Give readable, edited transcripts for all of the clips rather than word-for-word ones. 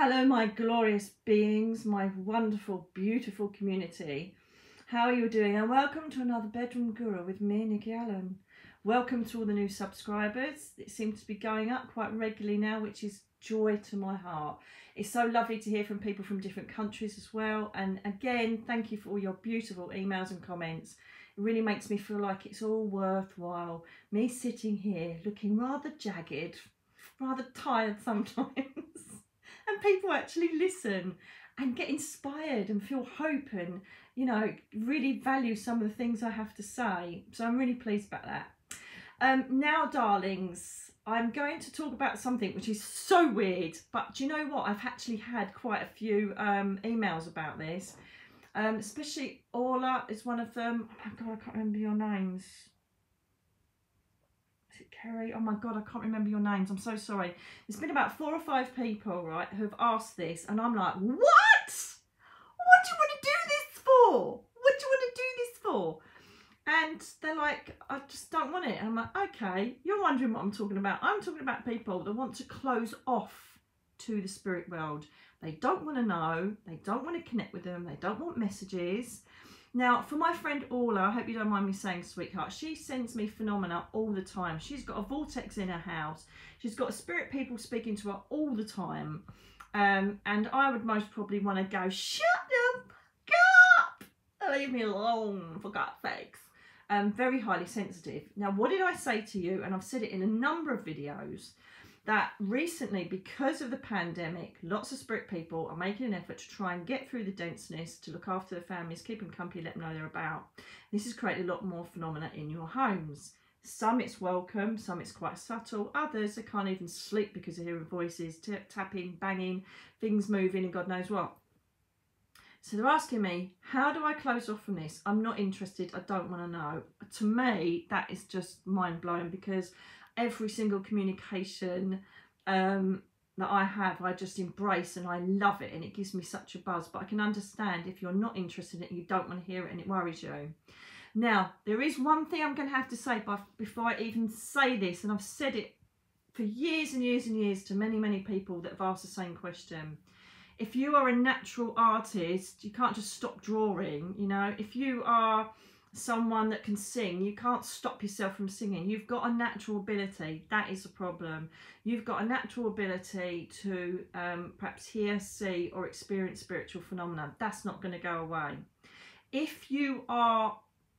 Hello, my glorious beings, my wonderful, beautiful community. How are you doing? And welcome to another Bedroom Guru with me, Nicky Allen. Welcome to all the new subscribers. It seems to be going up quite regularly now, which is joy to my heart. It's so lovely to hear from people from different countries as well. And again, thank you for all your beautiful emails and comments. It really makes me feel like it's all worthwhile. Me sitting here looking rather jagged, rather tired sometimes. And people actually listen and get inspired and feel hope and, you know, really value some of the things I have to say. So I'm really pleased about that. Now, darlings, I'm going to talk about something which is so weird, but do you know what? I've actually had quite a few emails about this, especially Orla is one of them. Oh my God, I can't remember your names. Kerry, oh my God, I can't remember your names. I'm so sorry. There's been about 4 or 5 people, right, who have asked this, and I'm like, what? What do you want to do this for? What do you want to do this for? And they're like, I just don't want it. And I'm like, okay, you're wondering what I'm talking about. I'm talking about people that want to close off to the spirit world. They don't want to know. They don't want to connect with them. They don't want messages. Now, for my friend Orla, I hope you don't mind me saying, sweetheart, she sends me phenomena all the time. She's got a vortex in her house. She's got spirit people speaking to her all the time. And I would most probably want to go, shut up, get up, leave me alone, for God's sakes. Very highly sensitive. Now, what did I say to you? And I've said it in a number of videos, that recently, because of the pandemic, lots of spirit people are making an effort to try and get through the denseness, to look after their families, keep them company, let them know they're about. This has created a lot more phenomena in your homes. Some it's welcome, some it's quite subtle. Others, they can't even sleep because they're hearing voices, tapping, banging, things moving and God knows what. So they're asking me, how do I close off from this? I'm not interested, I don't want to know. To me, that is just mind-blowing, because every single communication that I have, I just embrace and I love it, and it gives me such a buzz. But I can understand if you're not interested in it and you don't want to hear it and it worries you. Now, there is one thing I'm going to have to say before I even say this, and I've said it for years and years and years to many, many people that have asked the same question. If you are a natural artist, you can't just stop drawing, you know. If you are someone that can sing, you can't stop yourself from singing. You've got a natural ability. That is a problem. You've got a natural ability to perhaps hear, see or experience spiritual phenomena. That's not going to go away. If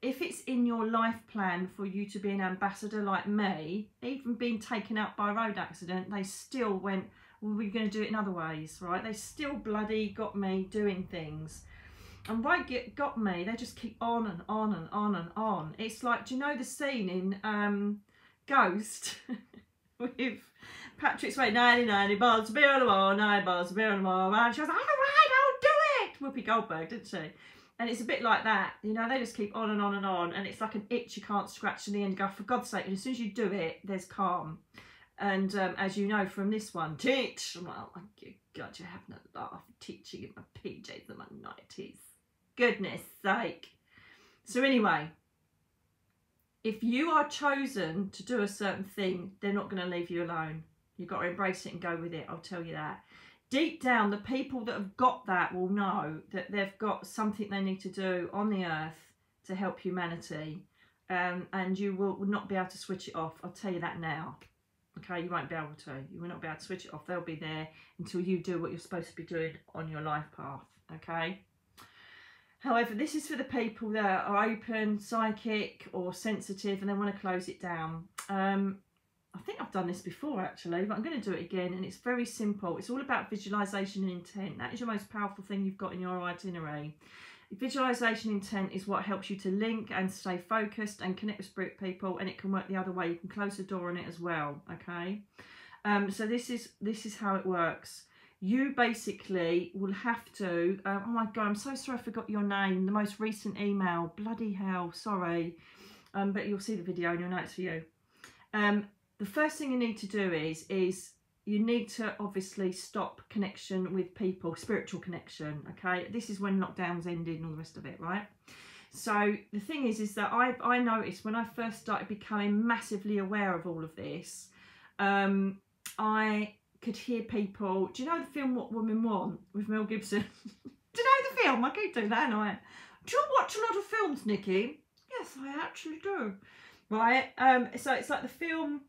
it's in your life plan for you to be an ambassador like me, even being taken out by a road accident, they still went, well, we're going to do it in other ways, right? They still bloody got me doing things. And by got me, they just keep on and on and on and on. It's like, do you know the scene in Ghost with Patrick Swayze, 99 balls of beer on the wall, 9 balls of beer on the wall, and she was like, all right, I'll do it. Whoopi Goldberg, didn't she? And it's a bit like that, you know, they just keep on and on and on, and it's like an itch you can't scratch in the end. You go, for God's sake, and as soon as you do it, there's calm. And as you know from this one, teach. I'm like, oh my God, you're having a laugh teaching in my PJs and my 90s. Goodness sake. So anyway, if you are chosen to do a certain thing, they're not going to leave you alone. You've got to embrace it and go with it, I'll tell you that. Deep down, the people that have got that will know that they've got something they need to do on the earth to help humanity. And you will not be able to switch it off. I'll tell you that now. Okay, you won't be able to. You will not be able to switch it off. They'll be there until you do what you're supposed to be doing on your life path. Okay? However, this is for the people that are open, psychic or sensitive and they want to close it down. I think I've done this before actually, but I'm going to do it again, and it's very simple. It's all about visualization and intent. That is your most powerful thing you've got in your itinerary. Visualization intent is what helps you to link and stay focused and connect with spirit people, and it can work the other way. You can close the door on it as well, okay? So this is how it works. You basically will have to, oh my God, I'm so sorry I forgot your name, the most recent email, bloody hell, sorry. But you'll see the video and you'll know it's for you. The first thing you need to do is you need to obviously stop connection with people, spiritual connection, okay? This is when lockdowns ended and all the rest of it, right? So the thing is that I noticed when I first started becoming massively aware of all of this, I could hear people. Do you know the film What Women Want with Mel Gibson? Do you know the film? I keep doing that, don't I? Do you watch a lot of films, Nikki? Yes, I actually do. Right. So it's like the film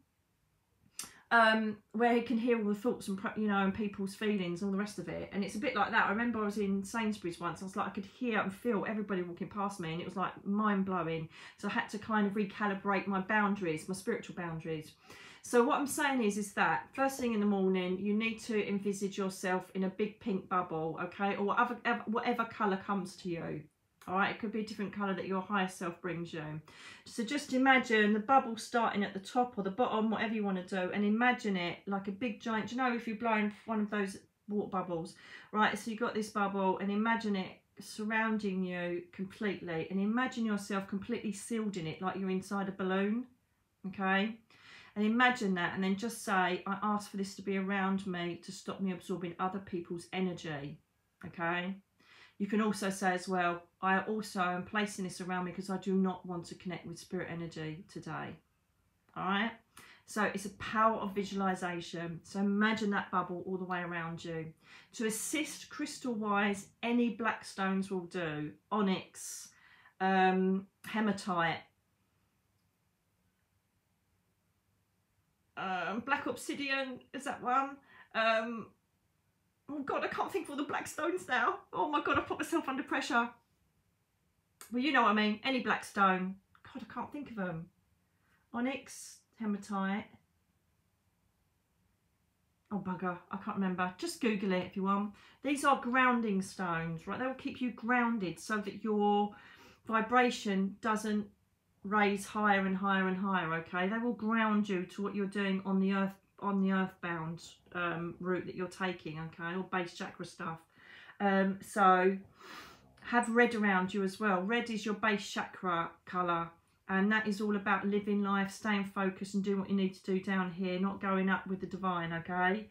where he can hear all the thoughts and, you know, and people's feelings, all the rest of it. And it's a bit like that. I remember I was in Sainsbury's once. I was like, I could hear and feel everybody walking past me, and it was like mind blowing. So I had to kind of recalibrate my boundaries, my spiritual boundaries. So what I'm saying is that first thing in the morning, you need to envisage yourself in a big pink bubble, okay, or whatever colour comes to you. All right, it could be a different colour that your higher self brings you. So just imagine the bubble starting at the top or the bottom, whatever you want to do, and imagine it like a big giant, do you know, if you're blowing one of those water bubbles, right? So you've got this bubble, and imagine it surrounding you completely, and imagine yourself completely sealed in it like you're inside a balloon, okay? And imagine that, and then just say, I ask for this to be around me to stop me absorbing other people's energy, okay? You can also say as well, I also am placing this around me because I do not want to connect with spirit energy today, all right? So it's a power of visualization. So imagine that bubble all the way around you. To assist crystal-wise, any black stones will do. Onyx, hematite, black obsidian, is that one? Oh God, I can't think of all the black stones now. Oh my God, I put myself under pressure. Well, you know what I mean. Any black stone. God, I can't think of them. Onyx, hematite. Oh bugger, I can't remember. Just Google it if you want. These are grounding stones, right? They will keep you grounded so that your vibration doesn't raise higher and higher and higher, okay? They will ground you to what you're doing on the earth, on the earthbound route that you're taking, okay, or base chakra stuff. So have red around you as well. Red is your base chakra colour, and that is all about living life, staying focused and doing what you need to do down here, not going up with the divine, okay?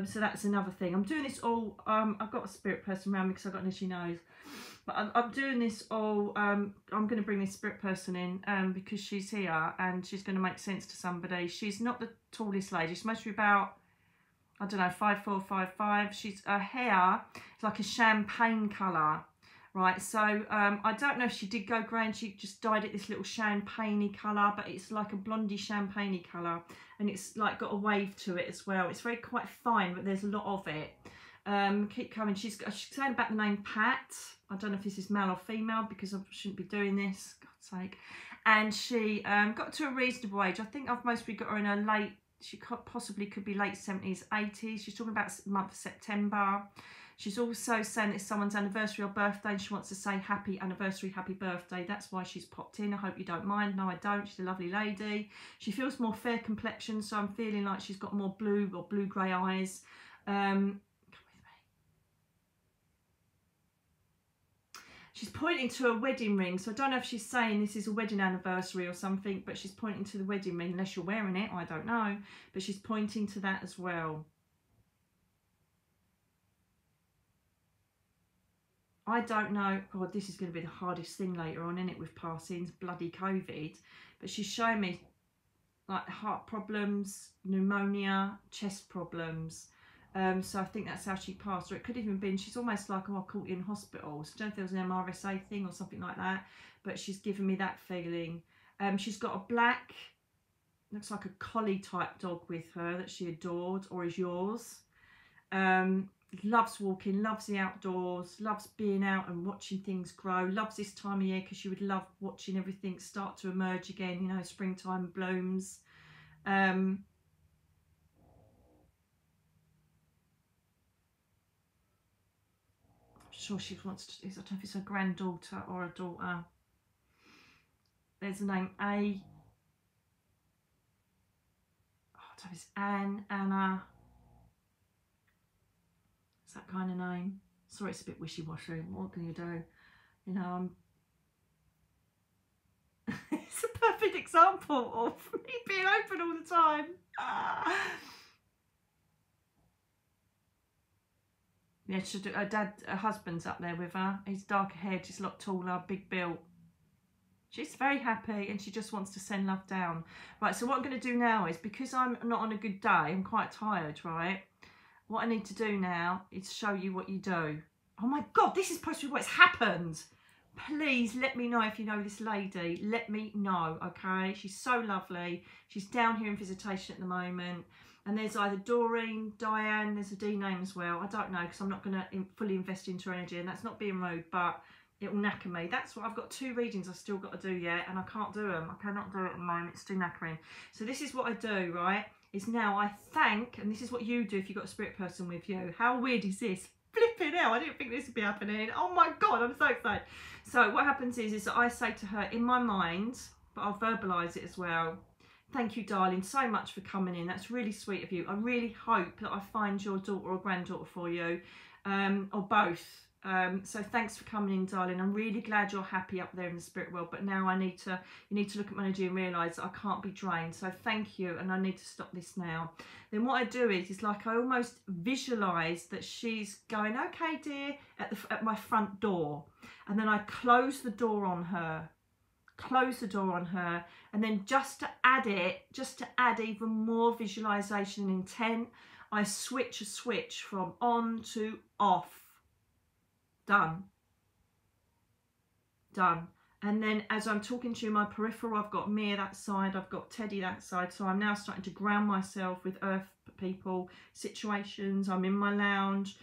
So that's another thing. I'm doing this all, I've got a spirit person around me because I've got an itchy nose. But I'm doing this all, I'm going to bring this spirit person in because she's here and she's going to make sense to somebody. She's not the tallest lady. She must be about, I don't know, 5'4", 5'5". She's, her hair is like a champagne colour, right? So I don't know if she did go grey and she just dyed it this little champagne-y colour, but it's like a blondie champagne-y colour. And it's like got a wave to it as well. It's very quite fine, but there's a lot of it. Keep coming. She's saying about the name Pat. I don't know if this is male or female because I shouldn't be doing this, God's sake. And she got to a reasonable age. I think I've mostly got her in her late, she possibly could be late 70s, 80s. She's talking about the month of September. She's also saying it's someone's anniversary or birthday and she wants to say happy anniversary, happy birthday. That's why she's popped in. I hope you don't mind. No, I don't. She's a lovely lady. She feels more fair complexion, so I'm feeling like she's got more blue or blue-grey eyes. She's pointing to a wedding ring, so I don't know if she's saying this is a wedding anniversary or something, but she's pointing to the wedding ring, unless you're wearing it, I don't know, but she's pointing to that as well. I don't know, God, this is going to be the hardest thing later on, isn't it, with passings, bloody COVID, but she's showing me like heart problems, pneumonia, chest problems. So I think that's how she passed, or it could have even been, she's almost like, oh, I caught you in hospital. So I don't know if there was an MRSA thing or something like that, but she's given me that feeling. She's got a black, looks like a collie type dog with her that she adored, or is yours. Loves walking, loves the outdoors, loves being out and watching things grow, loves this time of year because she would love watching everything start to emerge again, you know, springtime blooms. Sure she wants to, I don't know if it's a granddaughter or a daughter. There's the name A. Oh, I don't know if it's Anne, Anna. It's that kind of name. Sorry, it's a bit wishy-washy. What can you do? You know, it's a perfect example of me being open all the time. Yeah, her husband's up there with her. He's darker haired, she's a lot taller, big built. She's very happy and she just wants to send love down. Right, so what I'm going to do now is, because I'm not on a good day, I'm quite tired, right? what I need to do now is show you what you do. Oh my God, this is supposed to be what's happened. Please let me know if you know this lady. Let me know, okay? She's so lovely. She's down here in visitation at the moment. And there's either Doreen, Diane, there's a D name as well. I don't know, because I'm not going to fully invest into her energy, and that's not being rude, but it will knacker me. That's what I've got 2 readings I've still got to do yet, and I can't do them. I cannot do it at the moment. It's too knackering. So this is what I do, right? Is now I thank, and this is what you do if you've got a spirit person with you. How weird is this? Flipping hell, I didn't think this would be happening. Oh my God, I'm so excited. So what happens is that I say to her in my mind, but I'll verbalise it as well. Thank you, darling, so much for coming in. That's really sweet of you. I really hope that I find your daughter or granddaughter for you, or both. So thanks for coming in, darling. I'm really glad you're happy up there in the spirit world, but now you need to look at my energy and realise that I can't be drained. So thank you, and I need to stop this now. Then what I do is like I almost visualise that she's going, okay, dear, at my front door, and then I close the door on her. And then just to add even more visualization and intent, I switch a switch from on to off. Done. And then as I'm talking to you, my peripheral, I've got Mia that side, I've got Teddy that side. So I'm now starting to ground myself with earth people, situations. I'm in my lounge.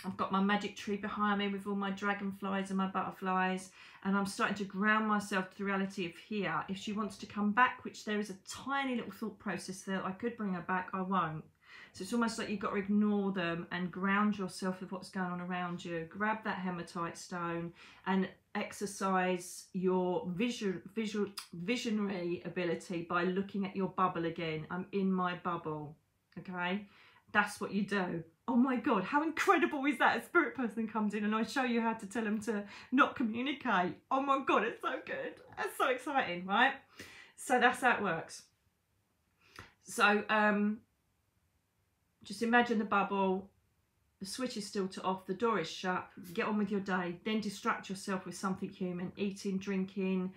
I've got my magic tree behind me with all my dragonflies and my butterflies, and I'm starting to ground myself to the reality of here. If she wants to come back, which there is a tiny little thought process there, I could bring her back, I won't. So it's almost like you've got to ignore them and ground yourself with what's going on around you. Grab that hematite stone and exercise your visionary ability by looking at your bubble again. I'm in my bubble, okay? That's what you do. Oh my God, how incredible is that? A spirit person comes in and I show you how to tell them to not communicate. Oh my God, it's so good. That's so exciting, right? So that's how it works. So just imagine the bubble. The switch is still to off, the door is shut. Get on with your day. Then distract yourself with something human. Eating, drinking,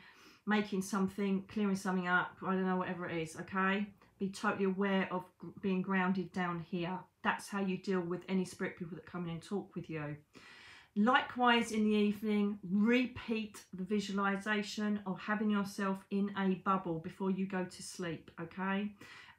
making something, clearing something up. I don't know, whatever it is, okay? Be totally aware of being grounded down here. That's how you deal with any spirit people that come in and talk with you. Likewise, in the evening, repeat the visualization of having yourself in a bubble before you go to sleep, okay?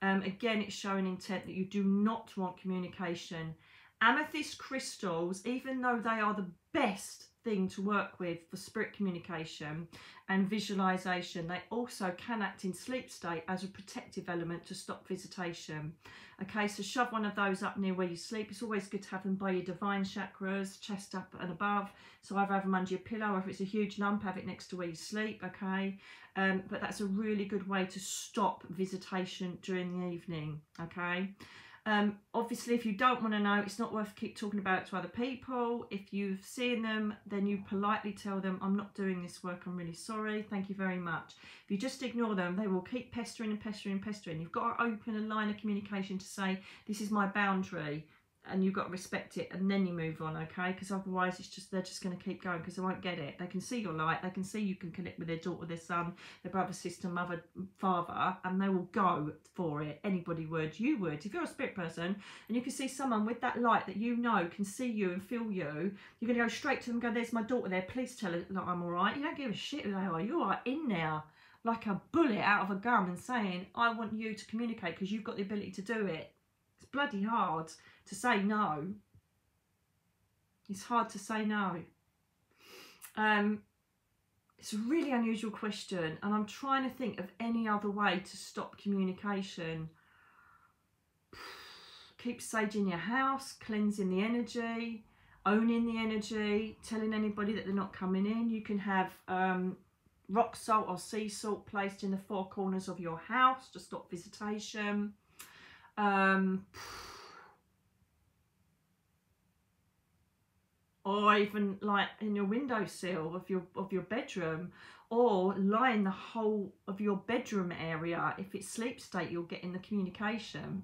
Again, it's showing intent that you do not want communication. Amethyst crystals, even though they are the best thing to work with for spirit communication and visualization, they also can act in sleep state as a protective element to stop visitation. Okay, so shove one of those up near where you sleep. It's always good to have them by your divine chakras, chest up and above. So either have them under your pillow, or if it's a huge lump, have it next to where you sleep, okay? But that's a really good way to stop visitation during the evening, okay? Obviously, if you don't want to know, it's not worth keep talking about it to other people. If you've seen them, then you politely tell them, I'm not doing this work, I'm really sorry, thank you very much. If you just ignore them, they will keep pestering and pestering and pestering. You've got to open a line of communication to say, this is my boundary, and you've got to respect it, and then you move on, okay? Because otherwise they're just going to keep going, because they won't get it. They can see your light, they can see you can connect with their daughter, their son, their brother, sister, mother, father, and they will go for it. Anybody would, you would. If you're a spirit person and you can see someone with that light that you know can see you and feel you, you're going to go straight to them and go, there's my daughter there, please tell her that I'm all right. You don't give a shit who they are. You are in there like a bullet out of a gun and saying, I want you to communicate because you've got the ability to do it. It's bloody hard to say no. It's hard to say no. It's a really unusual question, and I'm trying to think of any other way to stop communication. Keep sage in your house, cleansing the energy, owning the energy, telling anybody that they're not coming in. You can have rock salt or sea salt placed in the 4 corners of your house to stop visitation. Or even like in your windowsill of your bedroom, or line the whole of your bedroom area. If it's sleep state, you'll get in the communication.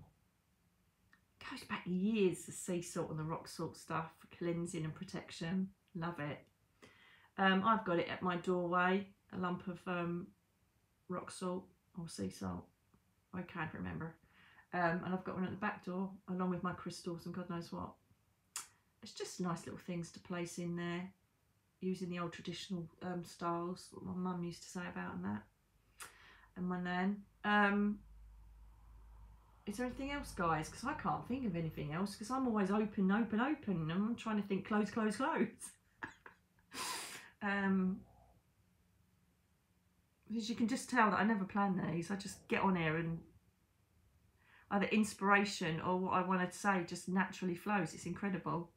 It goes back years, the sea salt and the rock salt stuff for cleansing and protection. Love it. I've got it at my doorway, a lump of rock salt or sea salt. I can't remember. And I've got one at the back door along with my crystals and God knows what. It's just nice little things to place in there, using the old traditional styles, what my mum used to say about and that, and my nan. Is there anything else, guys? Because I can't think of anything else, because I'm always open, and I'm trying to think close. As you can just tell that I never plan these. I just get on here and either inspiration or what I want to say just naturally flows. It's incredible.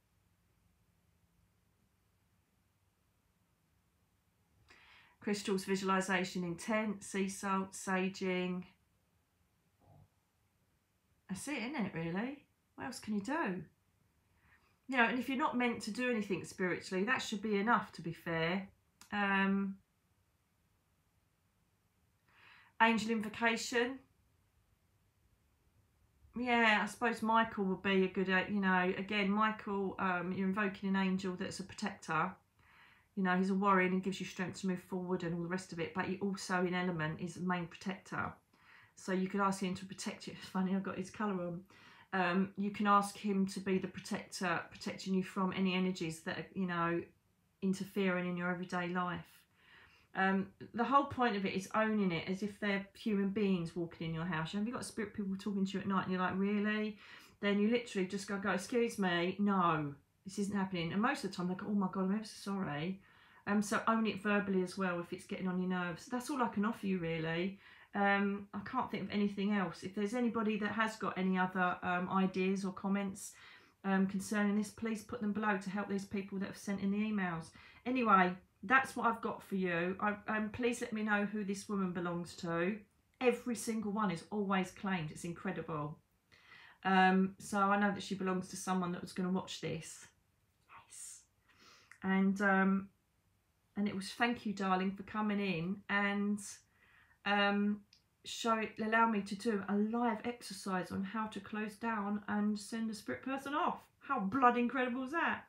Crystals, visualization, intent, sea salt, saging. That's it, isn't it, really? What else can you do? You know, and if you're not meant to do anything spiritually, that should be enough, to be fair. Angel invocation. Yeah, I suppose Michael would be a good, you know, again, Michael, you're invoking an angel that's a protector. You know, he's a warrior and he gives you strength to move forward and all the rest of it. But he also, in element, is the main protector. So you could ask him to protect you. It's funny, I've got his colour on. You can ask him to be the protector, protecting you from any energies that are, you know, interfering in your everyday life. The whole point of it is owning it as if they're human beings walking in your house. Have you got spirit people talking to you at night and you're like, really? Then you literally just go, excuse me, no, this isn't happening. And most of the time they go, oh my God, I'm so sorry. So own it verbally as well if it's getting on your nerves. That's all I can offer you, really. I can't think of anything else. If there's anybody that has got any other ideas or comments concerning this, please put them below to help these people that have sent in the emails. Anyway, that's what I've got for you. Please let me know who this woman belongs to. Every single one is always claimed. It's incredible. So I know that she belongs to someone that was going to watch this. Yes. And it was, thank you, darling, for coming in and allow me to do a live exercise on how to close down and send a spirit person off. How bloody incredible is that?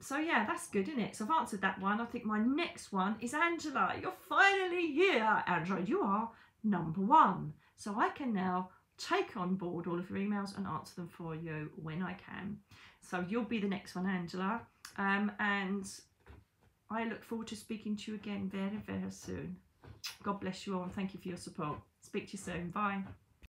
So yeah, that's good, isn't it? So I've answered that one. I think my next one is Angela. You're finally here, Angela. You are #1. So I can now take on board all of your emails and answer them for you when I can. So you'll be the next one, Angela. And I look forward to speaking to you again very, very soon. God bless you all and thank you for your support. Speak to you soon. Bye.